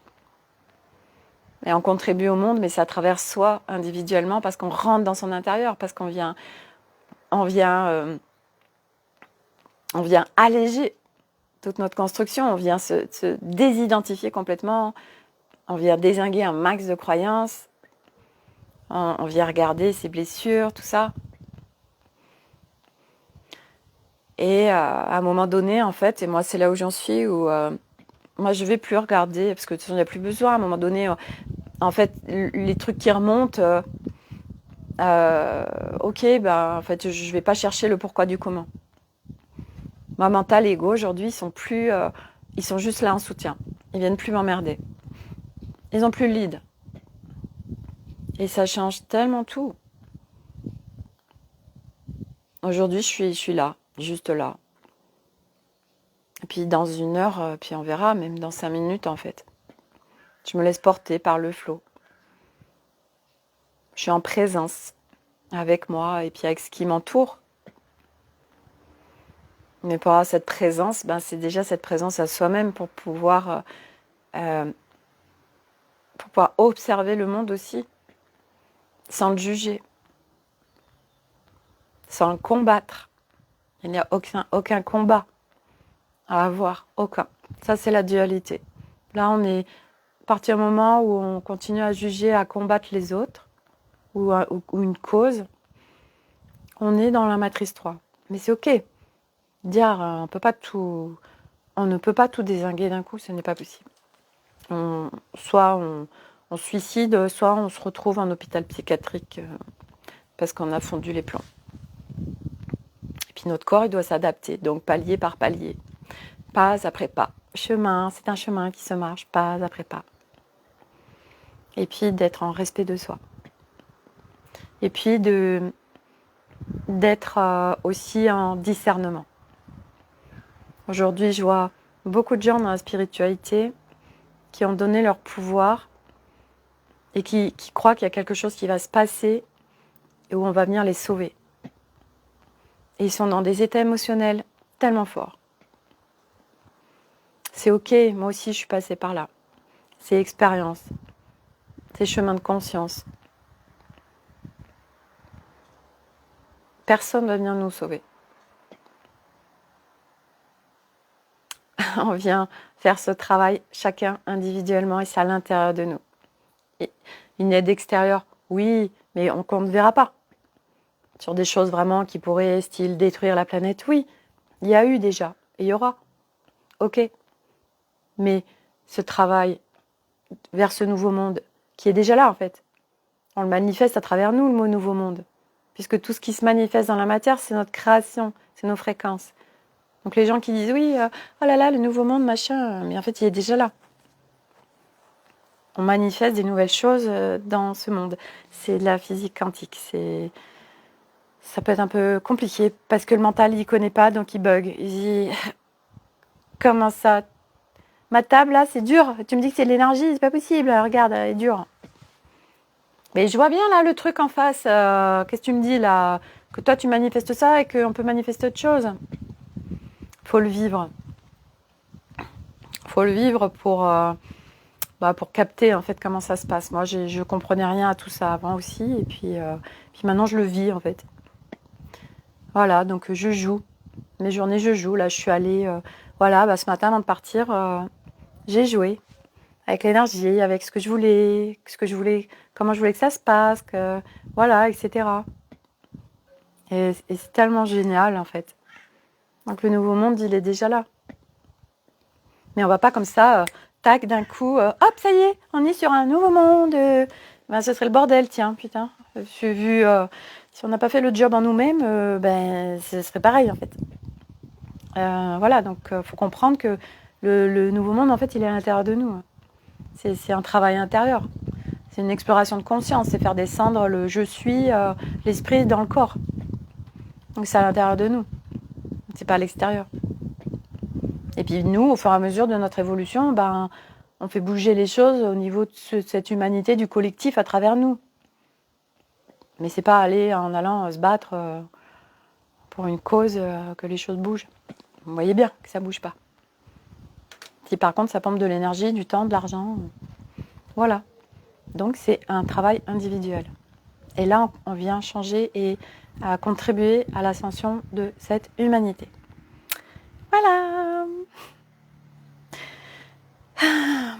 Et on contribue au monde, mais c'est à travers soi, individuellement, parce qu'on rentre dans son intérieur, parce qu'on vient alléger toute notre construction, on vient se désidentifier complètement, on vient dézinguer un max de croyances, on vient regarder ses blessures, tout ça. Et à un moment donné, en fait, et moi c'est là où j'en suis, où moi je vais plus regarder, parce que de toute façon il n'y a plus besoin, à un moment donné, en fait, les trucs qui remontent, ok, en fait je vais pas chercher le pourquoi du comment. Moi, mental et ego, aujourd'hui, ils sont juste là en soutien. Ils viennent plus m'emmerder. Ils ont plus le lead. Et ça change tellement tout. Aujourd'hui, je suis là, juste là. Et puis dans 1 heure, puis on verra, même dans 5 minutes en fait. Je me laisse porter par le flot. Je suis en présence avec moi et puis avec ce qui m'entoure. Mais pour avoir cette présence, c'est déjà cette présence à soi-même pour pouvoir observer le monde aussi, sans le juger, sans le combattre. Il n'y a aucun combat à avoir, aucun. Ça, c'est la dualité. Là, on est à partir du moment où on continue à juger, à combattre les autres, ou une cause, on est dans la matrice 3. Mais c'est ok. Dire on ne peut pas tout dézinguer d'un coup, ce n'est pas possible. Soit on suicide, soit on se retrouve en hôpital psychiatrique parce qu'on a fondu les plombs. Et puis notre corps, il doit s'adapter, donc palier par palier, pas après pas. C'est un chemin qui se marche, pas après pas. Et puis d'être en respect de soi. Et puis d'être aussi en discernement. Aujourd'hui, je vois beaucoup de gens dans la spiritualité qui ont donné leur pouvoir et qui croient qu'il y a quelque chose qui va se passer et où on va venir les sauver. Et ils sont dans des états émotionnels tellement forts. C'est ok, moi aussi je suis passée par là. C'est expérience, c'est chemin de conscience. Personne ne va venir nous sauver. On vient faire ce travail chacun individuellement et c'est à l'intérieur de nous. Et une aide extérieure, oui, mais qu'on ne verra pas. Sur des choses vraiment qui pourraient, style, détruire la planète, oui, il y a eu déjà, et il y aura. Ok. Mais ce travail vers ce nouveau monde, qui est déjà là en fait, on le manifeste à travers nous, le mot nouveau monde. Puisque tout ce qui se manifeste dans la matière, c'est notre création, c'est nos fréquences. Donc les gens qui disent, oui, oh là là, le nouveau monde, machin, mais en fait, il est déjà là. On manifeste des nouvelles choses dans ce monde. C'est de la physique quantique, ça peut être un peu compliqué parce que le mental, il ne connaît pas, donc il bug. Il dit, comment ça? Ma table, là, c'est dur. Tu me dis que c'est de l'énergie, c'est pas possible. Regarde, elle est dure. Mais je vois bien, là, le truc en face. Qu'est-ce que tu me dis, là? Que toi, tu manifestes ça et qu'on peut manifester autre chose. Faut le vivre. Faut le vivre pour capter, en fait, comment ça se passe. Moi, je comprenais rien à tout ça avant aussi. Et puis maintenant, je le vis, en fait. Voilà, donc je joue. Mes journées, je joue. Là, je suis allée... ce matin, avant de partir, j'ai joué. Avec l'énergie, avec ce que je voulais, comment je voulais que ça se passe, etc. Et c'est tellement génial, en fait. Donc le nouveau monde, il est déjà là. Mais on va pas comme ça, tac, d'un coup, hop, ça y est, on est sur un nouveau monde. Ce serait le bordel, tiens, putain. J'ai vu, si on n'a pas fait le job en nous-mêmes, ce serait pareil, en fait. Donc faut comprendre que le nouveau monde, en fait, il est à l'intérieur de nous. C'est un travail intérieur. C'est une exploration de conscience. C'est faire descendre le je suis, l'esprit dans le corps. Donc c'est à l'intérieur de nous. C'est pas à l'extérieur. Et puis nous, au fur et à mesure de notre évolution, on fait bouger les choses au niveau de cette humanité, du collectif à travers nous. Mais c'est pas aller en allant se battre pour une cause que les choses bougent. Vous voyez bien que ça bouge pas. Si par contre ça pompe de l'énergie, du temps, de l'argent, voilà. Donc c'est un travail individuel. Et là, on vient changer et contribuer à l'ascension de cette humanité. Voilà.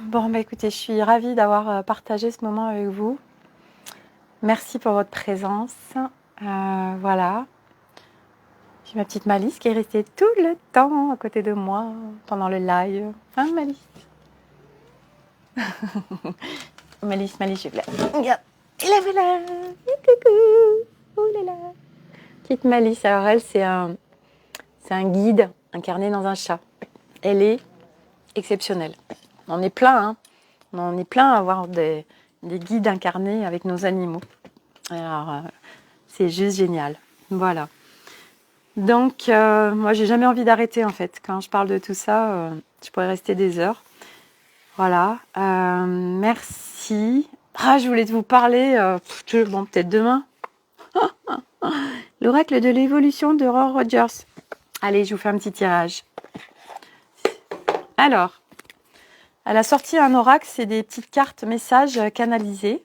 Bon, écoutez, je suis ravie d'avoir partagé ce moment avec vous. Merci pour votre présence. Voilà. J'ai ma petite Malice qui est restée tout le temps à côté de moi pendant le live. Hein, Malice? Malice, je vais regarde. Et la voilà. Coucou. Oh là là. Petite Malice. Alors elle, c'est un guide incarnée dans un chat. Elle est exceptionnelle. On est plein, hein. On est plein à avoir des guides incarnés avec nos animaux. Alors, c'est juste génial. Voilà. Donc, moi, j'ai jamais envie d'arrêter, en fait. Quand je parle de tout ça, je pourrais rester des heures. Voilà. Merci. Ah, je voulais vous parler, bon, peut-être demain. L'oracle de l'évolution de Roy Rogers. Allez, je vous fais un petit tirage. Alors, elle a sorti un oracle, c'est des petites cartes messages canalisées.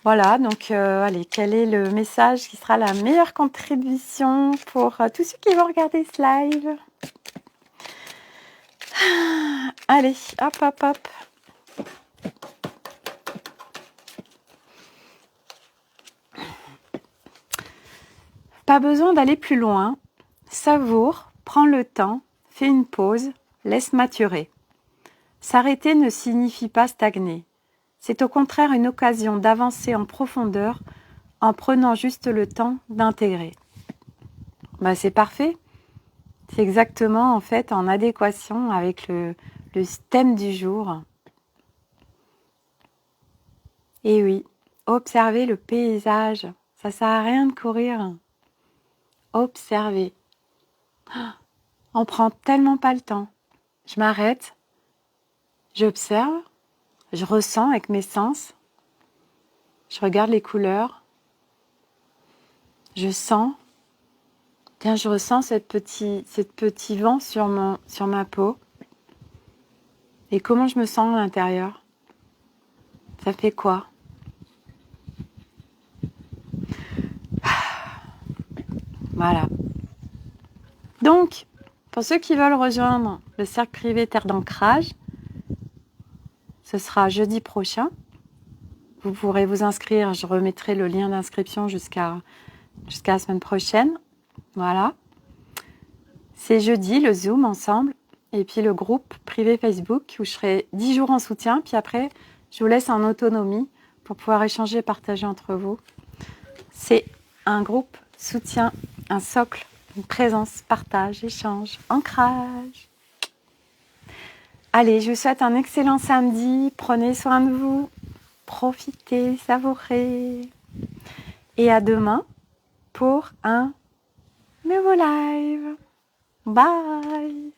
Voilà, donc allez, quel est le message qui sera la meilleure contribution pour tous ceux qui vont regarder ce live? Allez, hop, hop, hop. Pas besoin d'aller plus loin. Savoure, prends le temps, fais une pause, laisse maturer. S'arrêter ne signifie pas stagner. C'est au contraire une occasion d'avancer en profondeur en prenant juste le temps d'intégrer. Bah, c'est parfait. C'est exactement en fait en adéquation avec le thème du jour. Et oui, observer le paysage. Ça sert à rien de courir. Observer. On prend tellement pas le temps. Je m'arrête, j'observe, je ressens avec mes sens, je regarde les couleurs, je sens, tiens, je ressens ce petit vent sur ma peau. Et comment je me sens à l'intérieur? Ça fait quoi? Voilà. Donc, pour ceux qui veulent rejoindre le cercle privé Terre d'Ancrage, ce sera jeudi prochain. Vous pourrez vous inscrire, je remettrai le lien d'inscription jusqu'à la semaine prochaine. Voilà. C'est jeudi, le Zoom ensemble, et puis le groupe privé Facebook où je serai 10 jours en soutien, puis après, je vous laisse en autonomie pour pouvoir échanger et partager entre vous. C'est un groupe soutien, un socle, une présence, partage, échange, ancrage. Allez, je vous souhaite un excellent samedi. Prenez soin de vous. Profitez, savourez. Et à demain pour un nouveau live. Bye!